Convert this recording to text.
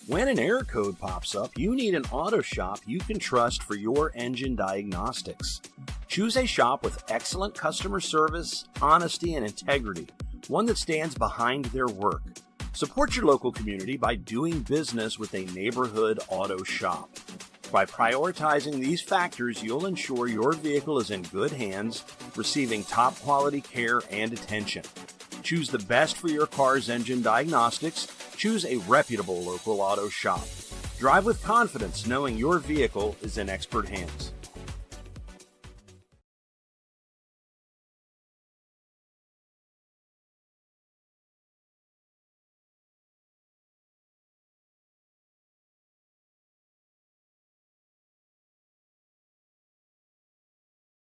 When an error code pops up, you need an auto shop you can trust for your engine diagnostics. Choose a shop with excellent customer service, honesty, and integrity, one that stands behind their work. Support your local community by doing business with a neighborhood auto shop. By prioritizing these factors, you'll ensure your vehicle is in good hands, receiving top quality care and attention. Choose the best for your car's engine diagnostics. Choose a reputable local auto shop. Drive with confidence knowing your vehicle is in expert hands.